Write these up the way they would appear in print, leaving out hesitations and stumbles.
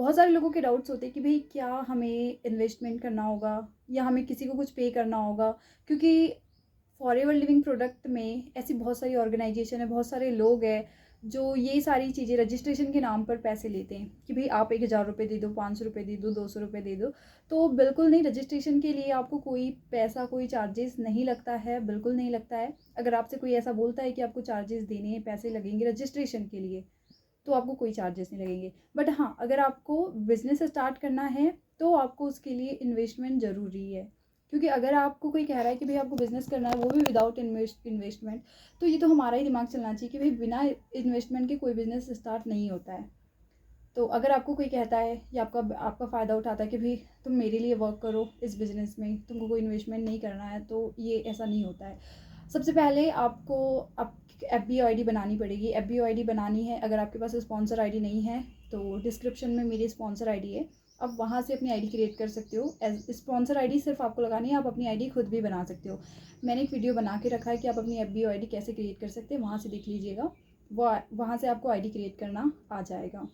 बहुत सारे लोगों के डाउट्स होते हैं कि भाई क्या हमें इन्वेस्टमेंट करना होगा या हमें किसी को कुछ पे करना होगा, क्योंकि फॉरएवर लिविंग प्रोडक्ट में ऐसी बहुत सारी ऑर्गेनाइजेशन है, बहुत सारे लोग हैं जो ये सारी चीज़ें रजिस्ट्रेशन के नाम पर पैसे लेते हैं कि भाई आप 1,000 रुपये दे दो, 500 रुपये दे दो, 200 रुपये दे दो। तो बिल्कुल नहीं, रजिस्ट्रेशन के लिए आपको कोई पैसा, कोई चार्जेस नहीं लगता है, बिल्कुल नहीं लगता है। अगर आपसे कोई ऐसा बोलता है कि आपको चार्जेस देने हैं, पैसे लगेंगे रजिस्ट्रेशन के लिए, तो आपको कोई चार्जेस नहीं लगेंगे। बट हाँ, अगर आपको बिज़नेस स्टार्ट करना है तो आपको उसके लिए इन्वेस्टमेंट ज़रूरी है, क्योंकि अगर आपको कोई कह रहा है कि भाई आपको बिज़नेस करना है वो भी विदाउट इन्वेस्टमेंट, तो ये तो हमारा ही दिमाग चलना चाहिए कि भाई बिना इन्वेस्टमेंट के कोई बिज़नेस स्टार्ट नहीं होता है। तो अगर आपको कोई कहता है या आपका आपका फ़ायदा उठाता है कि भाई तुम मेरे लिए वर्क करो इस बिज़नेस में, तुमको कोई इन्वेस्टमेंट नहीं करना है, तो ये ऐसा नहीं होता है। सबसे पहले आपको आप FBO ID बनानी पड़ेगी। FBO ID बनानी है, अगर आपके पास स्पॉन्सर आईडी नहीं है तो डिस्क्रिप्शन में मेरी स्पॉन्सर आईडी है, आप वहाँ से अपनी आईडी क्रिएट कर सकते हो। एज स्पॉन्सर आईडी सिर्फ आपको लगानी है, आप अपनी आईडी खुद भी बना सकते हो। मैंने एक वीडियो बना के रखा है कि आप अपनी FBO ID कैसे क्रिएट कर सकते हैं, वहाँ से देख लीजिएगा। वहाँ से आपको आईडी क्रिएट करना आ जाएगा।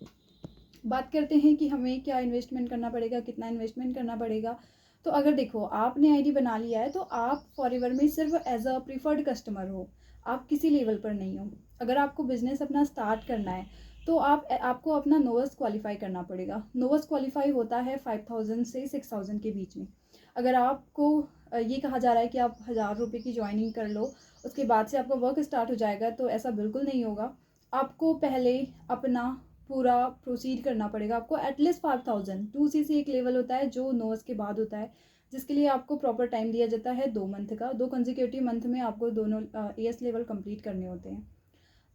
बात करते हैं कि हमें क्या इन्वेस्टमेंट करना पड़ेगा, कितना इन्वेस्टमेंट करना पड़ेगा। तो अगर देखो आपने आईडी बना लिया है तो आप फॉरएवर में सिर्फ एज अ प्रीफर्ड कस्टमर हो, आप किसी लेवल पर नहीं हो। अगर आपको बिजनेस अपना स्टार्ट करना है तो आपको अपना नोवस क्वालिफाई करना पड़ेगा। नोवस क्वालिफाई होता है 5,000 से 6,000 के बीच में। अगर आपको ये कहा जा रहा है कि आप 1,000 रुपये की ज्वाइनिंग कर लो, उसके बाद से आपका वर्क स्टार्ट हो जाएगा, तो ऐसा बिल्कुल नहीं होगा। आपको पहले अपना पूरा प्रोसीड करना पड़ेगा। आपको एटलीस्ट 5,000 2CC एक लेवल होता है जो नोवस के बाद होता है, जिसके लिए आपको प्रॉपर टाइम दिया जाता है 2 मंथ का। 2 कंजिक्यूटिव मंथ में आपको दोनों AS लेवल कंप्लीट करने होते हैं।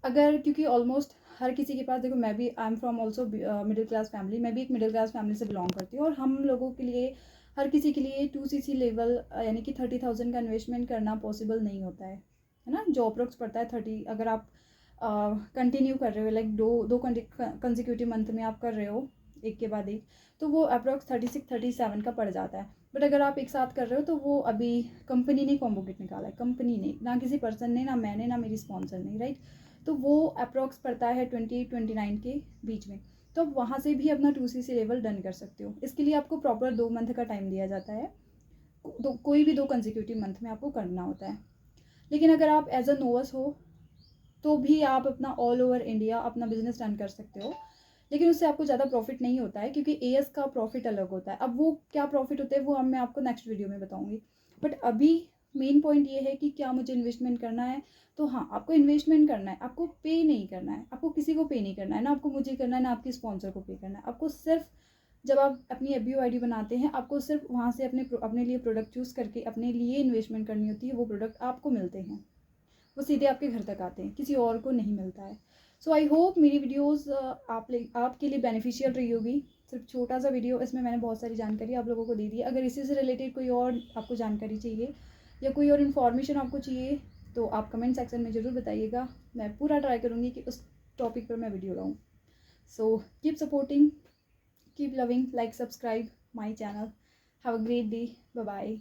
अगर क्योंकि ऑलमोस्ट हर किसी के पास, देखो मैं भी I am from also middle class family, मैं भी एक मिडिल क्लास फैमिली से बिलोंग करती हूँ, और हम लोगों के लिए, हर किसी के लिए 2CC लेवल यानी कि 30,000 का इन्वेस्टमेंट करना पॉसिबल नहीं होता है ना। जो अप्रोक्स पड़ता है 30, अगर आप कंटिन्यू कर रहे हो, लाइक दो कंजिक्यूटिव मंथ में आप कर रहे हो एक के बाद एक, तो वो अप्रोक्स 36-37 का पड़ जाता है। बट अगर आप एक साथ कर रहे हो तो वो अभी कंपनी ने कॉम्बो किट निकाला है, कंपनी ने, ना किसी पर्सन ने, ना मैंने, ना मेरी स्पॉन्सर ने, राइट। तो वो अप्रोक्स पड़ता है 20-29 के बीच में। तो आप वहाँ से भी अपना 2CC लेवल डन कर सकते हो। इसके लिए आपको प्रॉपर 2 मंथ का टाइम दिया जाता है। कोई भी 2 कंजिक्यूटिव मंथ में आपको करना होता है। लेकिन अगर आप एज अ नोवस हो तो भी आप अपना ऑल ओवर इंडिया अपना बिजनेस रन कर सकते हो, लेकिन उससे आपको ज़्यादा प्रॉफिट नहीं होता है, क्योंकि AS का प्रॉफिट अलग होता है। अब वो क्या प्रॉफिट होते हैं वो मैं आपको नेक्स्ट वीडियो में बताऊंगी। बट अभी मेन पॉइंट ये है कि क्या मुझे इन्वेस्टमेंट करना है, तो हाँ, आपको इन्वेस्टमेंट करना है, आपको पे नहीं करना है, आपको किसी को पे नहीं करना है, ना आपको मुझे करना है, ना आपकी स्पॉन्सर को पे करना है। आपको सिर्फ जब आप अपनी FBO ID बनाते हैं, आपको सिर्फ वहाँ से अपने लिए प्रोडक्ट चूज़ करके अपने लिए इन्वेस्टमेंट करनी होती है। वो प्रोडक्ट आपको मिलते हैं, वो सीधे आपके घर तक आते हैं, किसी और को नहीं मिलता है। सो आई होप मेरी वीडियोस आपके लिए बेनिफिशियल रही होगी। सिर्फ छोटा सा वीडियो, इसमें मैंने बहुत सारी जानकारी आप लोगों को दे दी है। अगर इसी से रिलेटेड कोई और आपको जानकारी चाहिए या कोई और इन्फॉर्मेशन आपको चाहिए तो आप कमेंट सेक्शन में ज़रूर बताइएगा। मैं पूरा ट्राई करूँगी कि उस टॉपिक पर मैं वीडियो लाऊँ। So keep supporting, keep loving, like, subscribe my channel. Have a great day, bye bye.